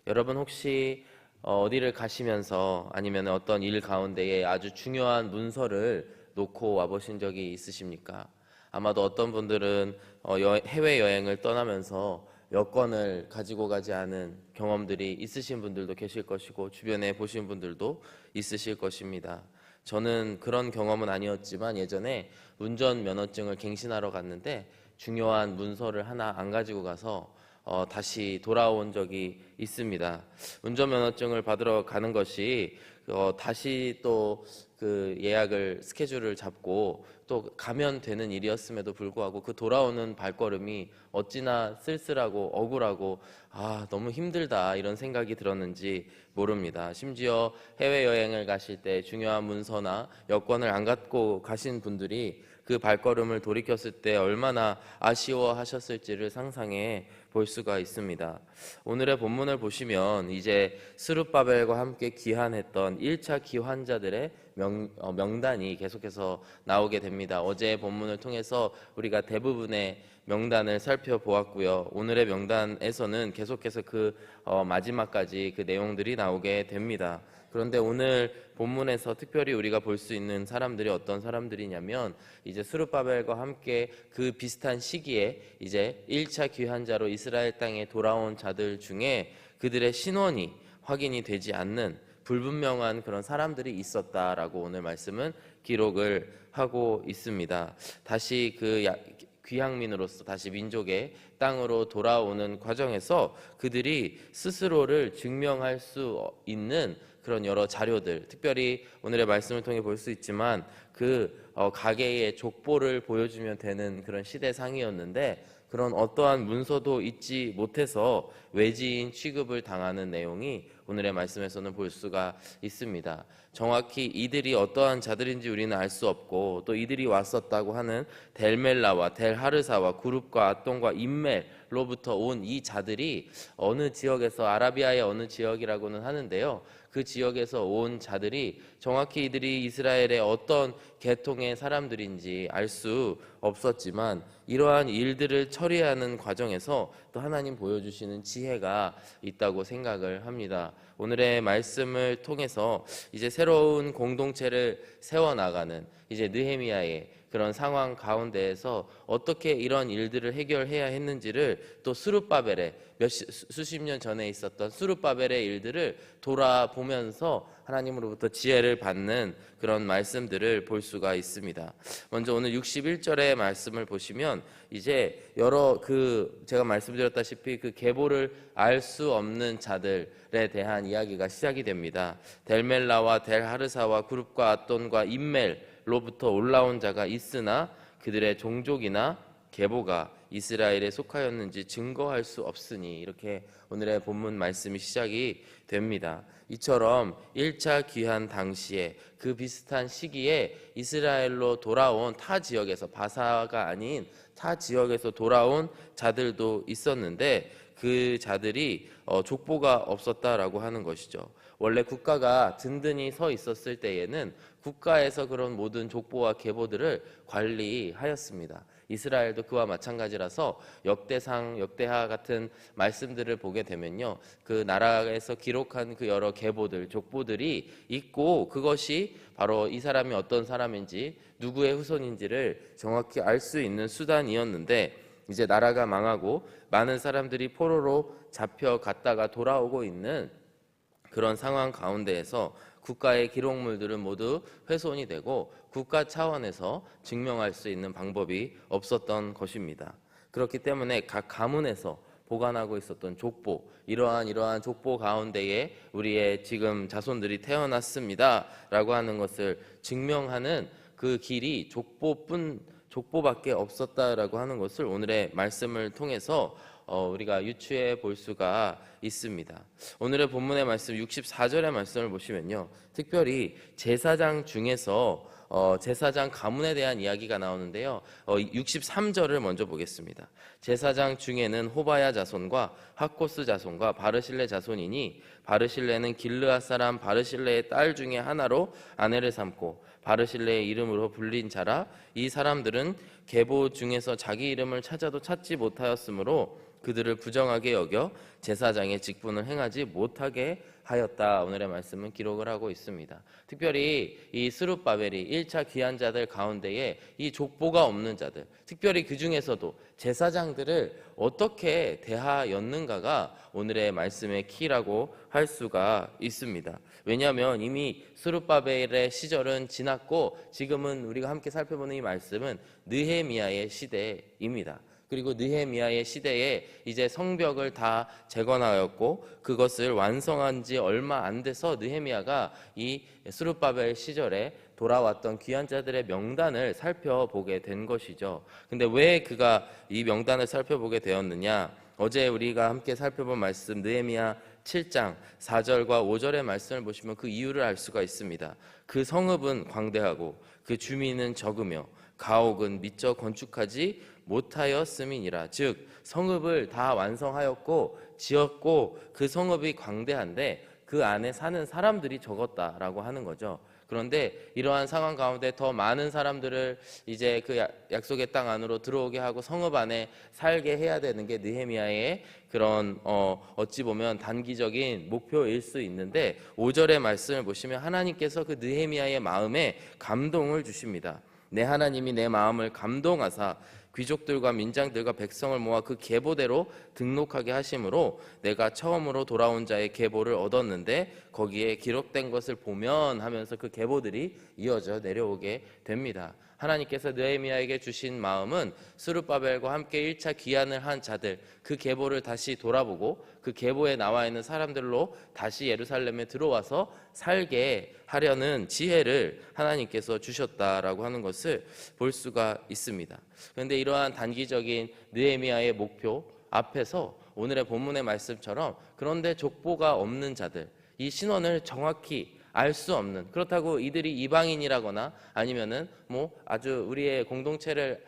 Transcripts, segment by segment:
여러분 혹시 어디를 가시면서 아니면 어떤 일 가운데에 아주 중요한 문서를 놓고 와보신 적이 있으십니까? 아마도 어떤 분들은 해외여행을 떠나면서 여권을 가지고 가지 않은 경험들이 있으신 분들도 계실 것이고 주변에 보신 분들도 있으실 것입니다. 저는 그런 경험은 아니었지만 예전에 운전면허증을 갱신하러 갔는데 중요한 문서를 하나 안 가지고 가서 다시 돌아온 적이 있습니다. 운전면허증을 받으러 가는 것이 다시 또 그 예약을 스케줄을 잡고 또 가면 되는 일이었음에도 불구하고 그 돌아오는 발걸음이 어찌나 쓸쓸하고 억울하고 너무 힘들다 이런 생각이 들었는지 모릅니다. 심지어 해외여행을 가실 때 중요한 문서나 여권을 안 갖고 가신 분들이 그 발걸음을 돌이켰을 때 얼마나 아쉬워하셨을지를 상상해 볼 수가 있습니다. 오늘의 본문을 보시면 이제 스룹바벨과 함께 귀환했던 1차 귀환자들의 명단이 계속해서 나오게 됩니다. 어제의 본문을 통해서 우리가 대부분의 명단을 살펴보았고요. 오늘의 명단에서는 계속해서 그 마지막까지 그 내용들이 나오게 됩니다. 그런데 오늘 본문에서 특별히 우리가 볼 수 있는 사람들이 어떤 사람들이냐면 이제 스룹바벨과 함께 그 비슷한 시기에 이제 1차 귀환자로 이스라엘 땅에 돌아온 자들 중에 그들의 신원이 확인이 되지 않는 불분명한 그런 사람들이 있었다라고 오늘 말씀은 기록을 하고 있습니다. 다시 귀향민으로서 다시 민족의 땅으로 돌아오는 과정에서 그들이 스스로를 증명할 수 있는 그런 여러 자료들, 특별히 오늘의 말씀을 통해 볼 수 있지만 가계의 족보를 보여주면 되는 그런 시대상이었는데 그런 어떠한 문서도 있지 못해서 외지인 취급을 당하는 내용이 오늘의 말씀에서는 볼 수가 있습니다. 정확히 이들이 어떠한 자들인지 우리는 알 수 없고 또 이들이 왔었다고 하는 델멜라와 델하르사와 구룹과 앗돈과 인멜로부터 온 이 자들이 어느 지역에서 아라비아의 어느 지역이라고는 하는데요. 그 지역에서 온 자들이 정확히 이들이 이스라엘의 어떤 계통의 사람들인지 알 수 없었지만 이러한 일들을 처리하는 과정에서 또 하나님 보여주시는 지혜가 있다고 생각을 합니다. 오늘의 말씀을 통해서 이제 새로운 공동체를 세워나가는 이제 느헤미야의 그런 상황 가운데에서 어떻게 이런 일들을 해결해야 했는지를 또 스룹바벨의 수십 년 전에 있었던 스룹바벨의 일들을 돌아보면서 하나님으로부터 지혜를 받는 그런 말씀들을 볼 수가 있습니다. 먼저 오늘 61절의 말씀을 보시면 이제 제가 말씀드렸다시피 그 계보를 알 수 없는 자들에 대한 이야기가 시작이 됩니다. 델멜라와 델하르사와 구룹과 앗돈과 인멜로부터 올라온 자가 있으나 그들의 종족이나 계보가 이스라엘에 속하였는지 증거할 수 없으니, 이렇게 오늘의 본문 말씀이 시작이 됩니다. 이처럼 1차 귀환 당시에 그 비슷한 시기에 이스라엘로 돌아온 타 지역에서, 바사가 아닌 타 지역에서 돌아온 자들도 있었는데 그 자들이 족보가 없었다라고 하는 것이죠. 원래 국가가 든든히 서 있었을 때에는 국가에서 그런 모든 족보와 계보들을 관리하였습니다. 이스라엘도 그와 마찬가지라서 역대상, 역대하 같은 말씀들을 보게 되면요, 그 나라에서 기록한 그 여러 계보들, 족보들이 있고 그것이 바로 이 사람이 어떤 사람인지 누구의 후손인지를 정확히 알 수 있는 수단이었는데, 이제 나라가 망하고 많은 사람들이 포로로 잡혀갔다가 돌아오고 있는 그런 상황 가운데에서 국가의 기록물들은 모두 훼손이 되고 국가 차원에서 증명할 수 있는 방법이 없었던 것입니다. 그렇기 때문에 각 가문에서 보관하고 있었던 족보, 이러한 족보 가운데에 우리의 지금 자손들이 태어났습니다 라고 하는 것을 증명하는 그 길이 족보밖에 없었다라고 하는 것을 오늘의 말씀을 통해서 우리가 유추해 볼 수가 있습니다. 오늘의 본문의 말씀 64절의 말씀을 보시면요, 특별히 제사장 중에서 제사장 가문에 대한 이야기가 나오는데요, 63절을 먼저 보겠습니다. 제사장 중에는 호바야 자손과 하코스 자손과 바르실레 자손이니 바르실레는 길르앗 사람 바르실레의 딸 중에 하나로 아내를 삼고 바르실레의 이름으로 불린 자라. 이 사람들은 계보 중에서 자기 이름을 찾아도 찾지 못하였으므로 그들을 부정하게 여겨 제사장의 직분을 행하지 못하게 하였다. 오늘의 말씀은 기록을 하고 있습니다. 특별히 이 스룹바벨이 1차 귀환자들 가운데에 이 족보가 없는 자들, 특별히 그 중에서도 제사장들을 어떻게 대하였는가가 오늘의 말씀의 키라고 할 수가 있습니다. 왜냐하면 이미 스룹바벨의 시절은 지났고 지금은 우리가 함께 살펴보는 이 말씀은 느헤미야의 시대입니다. 그리고 느헤미야의 시대에 이제 성벽을 다 재건하였고 그것을 완성한 지 얼마 안 돼서 느헤미야가 이 스룹바벨 시절에 돌아왔던 귀환자들의 명단을 살펴보게 된 것이죠. 근데 왜 그가 이 명단을 살펴보게 되었느냐? 어제 우리가 함께 살펴본 말씀 느헤미야 7장 4절과 5절의 말씀을 보시면 그 이유를 알 수가 있습니다. 그 성읍은 광대하고 그 주민은 적으며 가옥은 미처 건축하지 못하였음이니라. 즉 성읍을 다 완성하였고 지었고 그 성읍이 광대한데 그 안에 사는 사람들이 적었다라고 하는 거죠. 그런데 이러한 상황 가운데 더 많은 사람들을 이제 그 약속의 땅 안으로 들어오게 하고 성읍 안에 살게 해야 되는 게 느헤미야의 그런 어찌 보면 단기적인 목표일 수 있는데 5절의 말씀을 보시면 하나님께서 그 느헤미야의 마음에 감동을 주십니다. 내 하나님이 내 마음을 감동하사 귀족들과 민장들과 백성을 모아 그 계보대로 등록하게 하심으로 내가 처음으로 돌아온 자의 계보를 얻었는데 거기에 기록된 것을 보면 하면서 그 계보들이 이어져 내려오게 됩니다. 하나님께서 느헤미야에게 주신 마음은 스룹바벨과 함께 1차 귀환을 한 자들 그 계보를 다시 돌아보고 그 계보에 나와 있는 사람들로 다시 예루살렘에 들어와서 살게 하려는 지혜를 하나님께서 주셨다라고 하는 것을 볼 수가 있습니다. 그런데 이러한 단기적인 느헤미야의 목표 앞에서 오늘의 본문의 말씀처럼 그런데 족보가 없는 자들 이 신원을 정확히 알 수 없는, 그렇다고 이들이 이방인이라거나 아니면은 뭐 아주 우리의 공동체를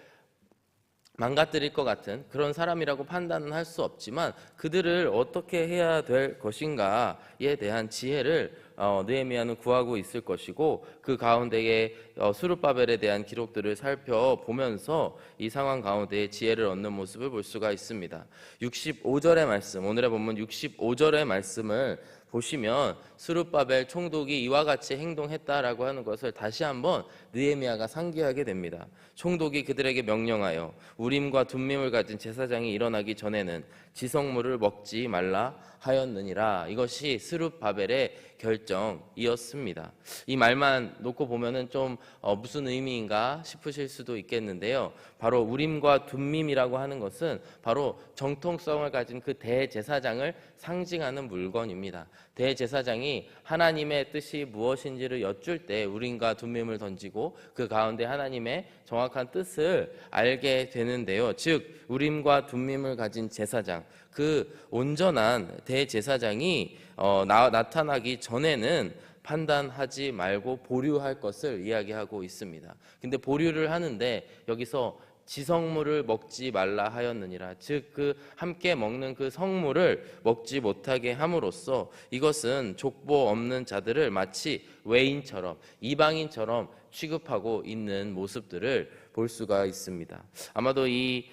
망가뜨릴 것 같은 그런 사람이라고 판단은 할 수 없지만 그들을 어떻게 해야 될 것인가에 대한 지혜를 느헤미야는 구하고 있을 것이고 그 가운데에 스룹바벨에 대한 기록들을 살펴보면서 이 상황 가운데에 지혜를 얻는 모습을 볼 수가 있습니다. 65절의 말씀, 오늘의 본문 65절의 말씀을 보시면 스룹바벨 총독이 이와 같이 행동했다라고 하는 것을 다시 한번 느헤미야가 상기하게 됩니다. 총독이 그들에게 명령하여 우림과 둠밈을 가진 제사장이 일어나기 전에는 지성물을 먹지 말라 하였느니라. 이것이 스룹바벨의 결정이었습니다. 이 말만 놓고 보면은 좀 무슨 의미인가 싶으실 수도 있겠는데요. 바로 우림과 둠밈이라고 하는 것은 바로 정통성을 가진 그 대제사장을 상징하는 물건입니다. 대제사장이 하나님의 뜻이 무엇인지를 여쭐 때 우림과 둠밈을 던지고 그 가운데 하나님의 정확한 뜻을 알게 되는데요. 즉 우림과 둠밈을 가진 제사장, 그 온전한 대제사장이 나타나기 전에는 판단하지 말고 보류할 것을 이야기하고 있습니다. 근데 보류를 하는데 여기서 지성물을 먹지 말라 하였느니라. 즉 그 함께 먹는 그 성물을 먹지 못하게 함으로써 이것은 족보 없는 자들을 마치 외인처럼 이방인처럼 취급하고 있는 모습들을 볼 수가 있습니다. 아마도 이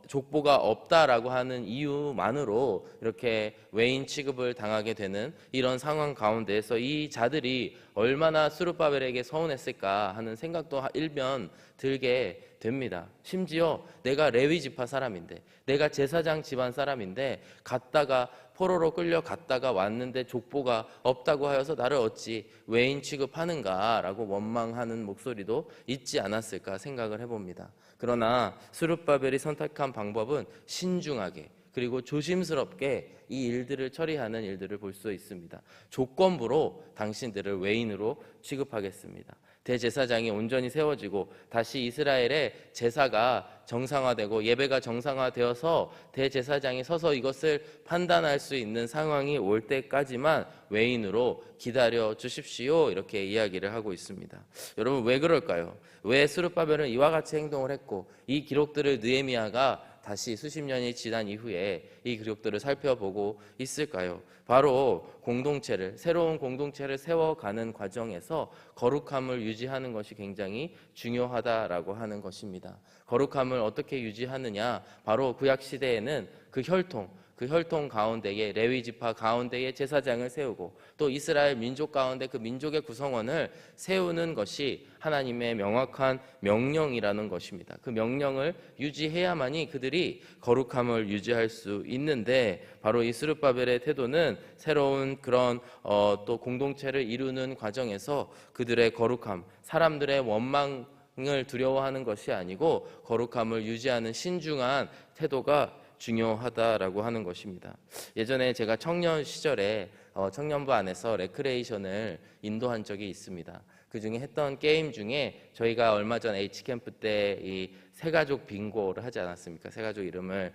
족보가 없다라고 하는 이유만으로 이렇게 외인 취급을 당하게 되는 이런 상황 가운데에서 이 자들이 얼마나 스룹바벨에게 서운했을까 하는 생각도 일면 들게 됩니다. 심지어 내가 레위 지파 사람인데, 내가 제사장 집안 사람인데 갔다가 포로로 끌려갔다가 왔는데 족보가 없다고 하여서 나를 어찌 외인 취급하는가라고 원망하는 목소리도 있지 않았을까 생각을 해봅니다. 그러나 스룹바벨이 선택한 방법은 신중하게 그리고 조심스럽게 이 일들을 처리하는 일들을 볼 수 있습니다. 조건부로 당신들을 외인으로 취급하겠습니다. 대제사장이 온전히 세워지고 다시 이스라엘의 제사가 정상화되고 예배가 정상화되어서 대제사장이 서서 이것을 판단할 수 있는 상황이 올 때까지만 외인으로 기다려 주십시오, 이렇게 이야기를 하고 있습니다. 여러분 왜 그럴까요? 왜 스룹바벨은 이와 같이 행동을 했고 이 기록들을 느헤미야가 다시 수십 년이 지난 이후에 이 기록들을 살펴보고 있을까요? 바로 새로운 공동체를 세워가는 과정에서 거룩함을 유지하는 것이 굉장히 중요하다라고 하는 것입니다. 거룩함을 어떻게 유지하느냐? 바로 구약 시대에는 그 혈통 가운데에 레위 지파 가운데에 제사장을 세우고 또 이스라엘 민족 가운데 그 민족의 구성원을 세우는 것이 하나님의 명확한 명령이라는 것입니다. 그 명령을 유지해야만이 그들이 거룩함을 유지할 수 있는데 바로 이 스룹바벨의 태도는 새로운 그런 또 공동체를 이루는 과정에서 그들의 거룩함, 사람들의 원망을 두려워하는 것이 아니고 거룩함을 유지하는 신중한 태도가 중요하다라고 하는 것입니다. 예전에 제가 청년 시절에 청년부 안에서 레크레이션을 인도한 적이 있습니다. 그 중에 했던 게임 중에 저희가 얼마 전 H캠프 때 이 새가족 빙고를 하지 않았습니까? 새가족 이름을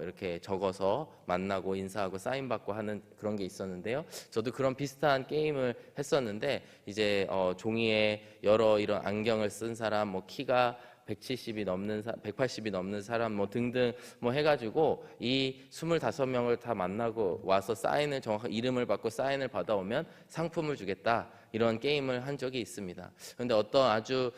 이렇게 적어서 만나고 인사하고 사인받고 하는 그런 게 있었는데요. 저도 그런 비슷한 게임을 했었는데 이제 종이에 여러 이런 안경을 쓴 사람, 뭐 키가 170이 넘는 180이 넘는 사람 뭐 등등 뭐 해가지고 이 25명을 다 만나고 와서 사인을 정확한 이름을 받고 사인을 받아오면 상품을 주겠다 이런 게임을 한 적이 있습니다. 그런데 어떤 아주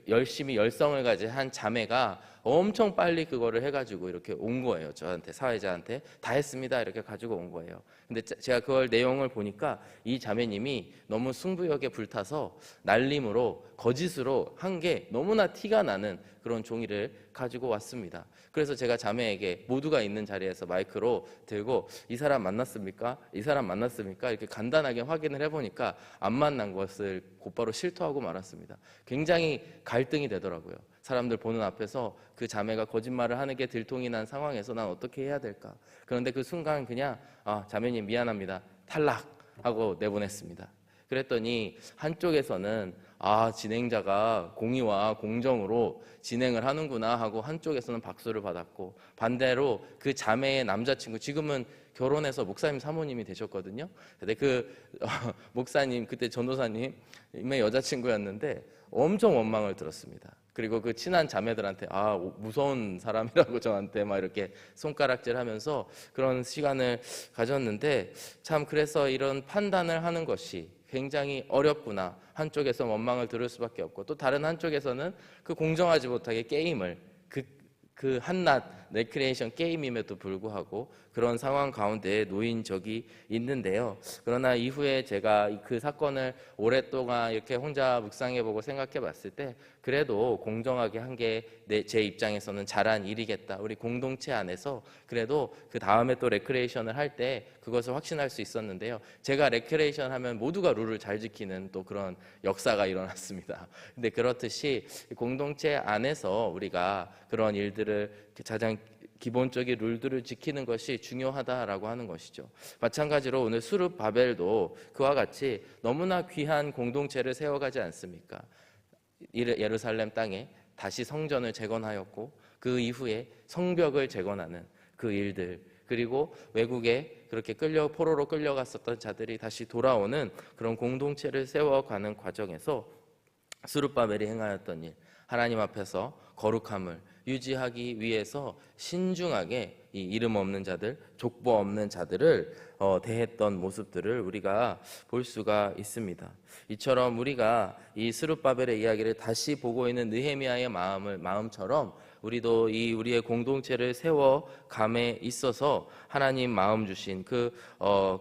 열심히 열성을 가진 한 자매가 엄청 빨리 그거를 해가지고 이렇게 온 거예요. 저한테 사회자한테 다 했습니다 이렇게 가지고 온 거예요. 근데 제가 그걸 내용을 보니까 이 자매님이 너무 승부욕에 불타서 날림으로 거짓으로 한 게 너무나 티가 나는 그런 종이를 가지고 왔습니다. 그래서 제가 자매에게 모두가 있는 자리에서 마이크로 들고 이 사람 만났습니까? 이 사람 만났습니까? 이렇게 간단하게 확인을 해보니까 안 만난 것을 곧바로 실토하고 말았습니다. 굉장히 갈등이 되더라고요. 사람들 보는 앞에서 그 자매가 거짓말을 하는 게 들통이 난 상황에서 난 어떻게 해야 될까? 그런데 그 순간 그냥 자매님 미안합니다. 탈락하고 내보냈습니다. 그랬더니 한쪽에서는 진행자가 공의와 공정으로 진행을 하는구나 하고 한쪽에서는 박수를 받았고 반대로 그 자매의 남자친구 지금은 결혼해서 목사님 사모님이 되셨거든요. 근데 그 목사님 그때 전도사님의 여자친구였는데 엄청 원망을 들었습니다. 그리고 그 친한 자매들한테 무서운 사람이라고 저한테 막 이렇게 손가락질하면서 그런 시간을 가졌는데 참 그래서 이런 판단을 하는 것이 굉장히 어렵구나. 한쪽에서 원망을 들을 수밖에 없고 또 다른 한쪽에서는 그 공정하지 못하게 게임을 그 한낱 레크리에이션 게임임에도 불구하고 그런 상황 가운데에 놓인 적이 있는데요. 그러나 이후에 제가 그 사건을 오랫동안 이렇게 혼자 묵상해보고 생각해봤을 때 그래도 공정하게 한 게 제 입장에서는 잘한 일이겠다. 우리 공동체 안에서 그래도 그 다음에 또 레크리에이션을 할 때 그것을 확신할 수 있었는데요. 제가 레크리에이션 하면 모두가 룰을 잘 지키는 또 그런 역사가 일어났습니다. 근데 그렇듯이 공동체 안에서 우리가 그런 일들을 가장 기본적인 룰들을 지키는 것이 중요하다라고 하는 것이죠. 마찬가지로 오늘 스룹바벨도 그와 같이 너무나 귀한 공동체를 세워가지 않습니까? 예루살렘 땅에 다시 성전을 재건하였고 그 이후에 성벽을 재건하는 그 일들 그리고 외국에 그렇게 포로로 끌려갔었던 자들이 다시 돌아오는 그런 공동체를 세워가는 과정에서 스룹바벨이 행하였던 일 하나님 앞에서 거룩함을 유지하기 위해서 신중하게 이 이름 없는 자들, 족보 없는 자들을 대했던 모습들을 우리가 볼 수가 있습니다. 이처럼 우리가 이 스룹바벨의 이야기를 다시 보고 있는 느헤미야의 마음처럼 우리도 우리의 공동체를 세워감에 있어서 하나님 마음 주신 그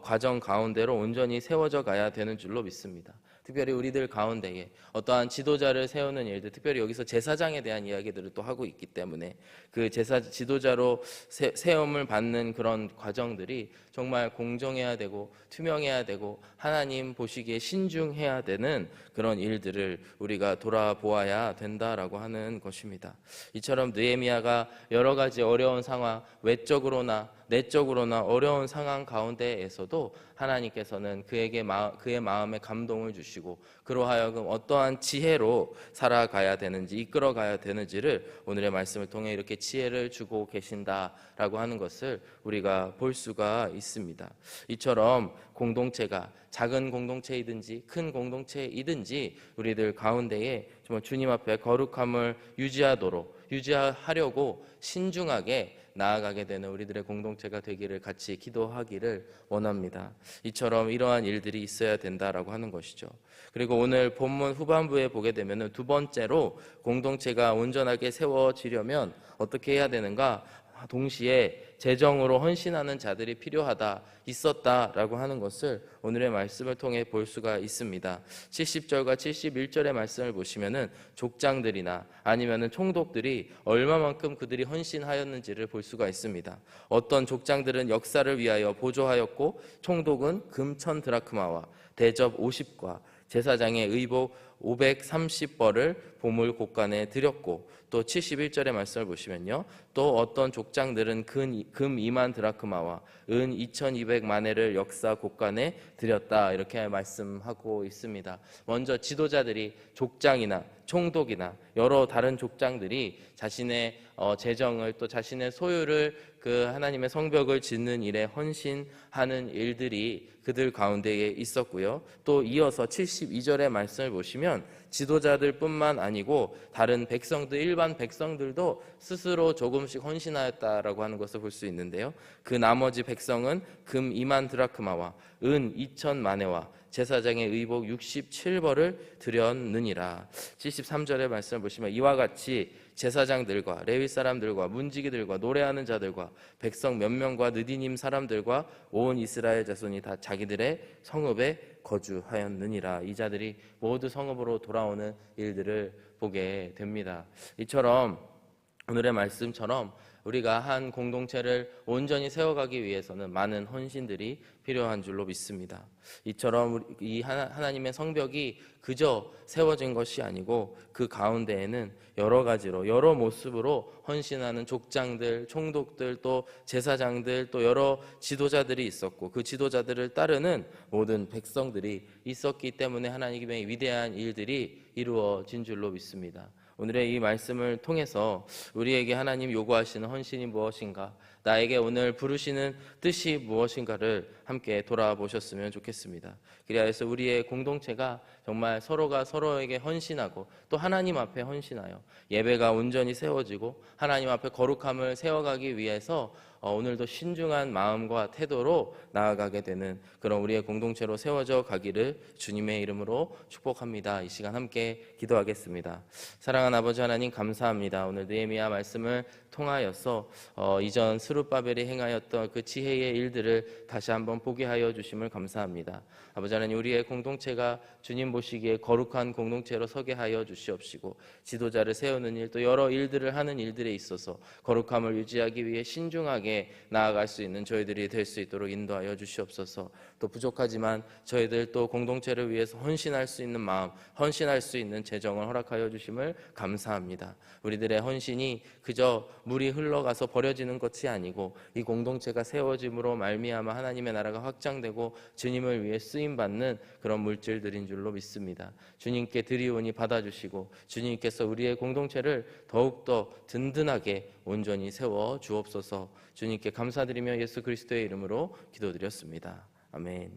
과정 가운데로 온전히 세워져 가야 되는 줄로 믿습니다. 특별히 우리들 가운데에 어떠한 지도자를 세우는 일들, 특별히 여기서 제사장에 대한 이야기들을 또 하고 있기 때문에 그 지도자로 세움을 받는 그런 과정들이 정말 공정해야 되고 투명해야 되고 하나님 보시기에 신중해야 되는 그런 일들을 우리가 돌아보아야 된다라고 하는 것입니다. 이처럼 느헤미야가 여러 가지 어려운 상황, 외적으로나 내적으로나 어려운 상황 가운데에서도 하나님께서는 그의 마음에 감동을 주시고 그로 하여금 어떠한 지혜로 살아가야 되는지 이끌어가야 되는지를 오늘의 말씀을 통해 이렇게 지혜를 주고 계신다라고 하는 것을 우리가 볼 수가 있습니다. 이처럼 공동체가 작은 공동체이든지 큰 공동체이든지 우리들 가운데에 정말 주님 앞에 거룩함을 유지하도록 유지하려고 신중하게 나아가게 되는 우리들의 공동체가 되기를 같이 기도하기를 원합니다. 이처럼 이러한 일들이 있어야 된다라고 하는 것이죠. 그리고 오늘 본문 후반부에 보게 되면 두 번째로 공동체가 온전하게 세워지려면 어떻게 해야 되는가? 동시에 재정으로 헌신하는 자들이 필요하다, 있었다라고 하는 것을 오늘의 말씀을 통해 볼 수가 있습니다. 70절과 71절의 말씀을 보시면은 족장들이나 아니면은 총독들이 얼마만큼 그들이 헌신하였는지를 볼 수가 있습니다. 어떤 족장들은 역사를 위하여 보조하였고, 총독은 금 1000드라크마와 대접 50과 제사장의 의복 530벌을 보물 곳간에 드렸고, 또 71절의 말씀을 보시면요, 또 어떤 족장들은 금 2만 드라크마와 은 2200마네를 역사 곳간에 드렸다, 이렇게 말씀하고 있습니다. 먼저 지도자들이, 족장이나 총독이나 여러 다른 족장들이 자신의 재정을, 또 자신의 소유를 그 하나님의 성벽을 짓는 일에 헌신하는 일들이 그들 가운데에 있었고요. 또 이어서 72절의 말씀을 보시면 지도자들뿐만 아니고 다른 백성들, 일반 백성들도 스스로 조금씩 헌신하였다라고 하는 것을 볼 수 있는데요. 그 나머지 백성은 금 2만 드라크마와 은 2000마네와 제사장의 의복 67벌을 드렸느니라. 73절의 말씀을 보시면 이와 같이 제사장들과 레위 사람들과 문지기들과 노래하는 자들과 백성 몇 명과 느디님 사람들과 온 이스라엘 자손이 다 자기들의 성읍에 거주하였느니라. 이 자들이 모두 성읍으로 돌아오는 일들을 보게 됩니다. 이처럼 오늘의 말씀처럼 우리가 한 공동체를 온전히 세워가기 위해서는 많은 헌신들이 필요한 줄로 믿습니다. 이처럼 이 하나님의 성벽이 그저 세워진 것이 아니고 그 가운데에는 여러 가지로, 여러 모습으로 헌신하는 족장들, 총독들, 또 제사장들, 또 여러 지도자들이 있었고, 그 지도자들을 따르는 모든 백성들이 있었기 때문에 하나님의 위대한 일들이 이루어진 줄로 믿습니다. 오늘의 이 말씀을 통해서 우리에게 하나님 요구하시는 헌신이 무엇인가, 나에게 오늘 부르시는 뜻이 무엇인가를 함께 돌아보셨으면 좋겠습니다. 그리하여서 우리의 공동체가 정말 서로가 서로에게 헌신하고, 또 하나님 앞에 헌신하여 예배가 온전히 세워지고 하나님 앞에 거룩함을 세워가기 위해서 오늘도 신중한 마음과 태도로 나아가게 되는 그런 우리의 공동체로 세워져 가기를 주님의 이름으로 축복합니다. 이 시간 함께 기도하겠습니다. 사랑하는 아버지 하나님, 감사합니다. 오늘 느헤미야 말씀을 통하여서 이전 스룹바벨이 행하였던 그 지혜의 일들을 다시 한번 보게 하여 주심을 감사합니다. 아버지 하나님, 우리의 공동체가 주님 보시기에 거룩한 공동체로 서게 하여 주시옵시고, 지도자를 세우는 일, 또 여러 일들을 하는 일들에 있어서 거룩함을 유지하기 위해 신중하게 나아갈 수 있는 저희들이 될 수 있도록 인도하여 주시옵소서. 또 부족하지만 저희들 또 공동체를 위해서 헌신할 수 있는 마음, 헌신할 수 있는 재정을 허락하여 주심을 감사합니다. 우리들의 헌신이 그저 물이 흘러가서 버려지는 것이 아니고 이 공동체가 세워짐으로 말미암아 하나님의 나라가 확장되고 주님을 위해 쓰임받는 그런 물질들인 줄로 믿습니다. 주님께 드리오니 받아주시고 주님께서 우리의 공동체를 더욱더 든든하게 온전히 세워 주옵소서. 주님께 감사드리며 예수 그리스도의 이름으로 기도드렸습니다. 아멘.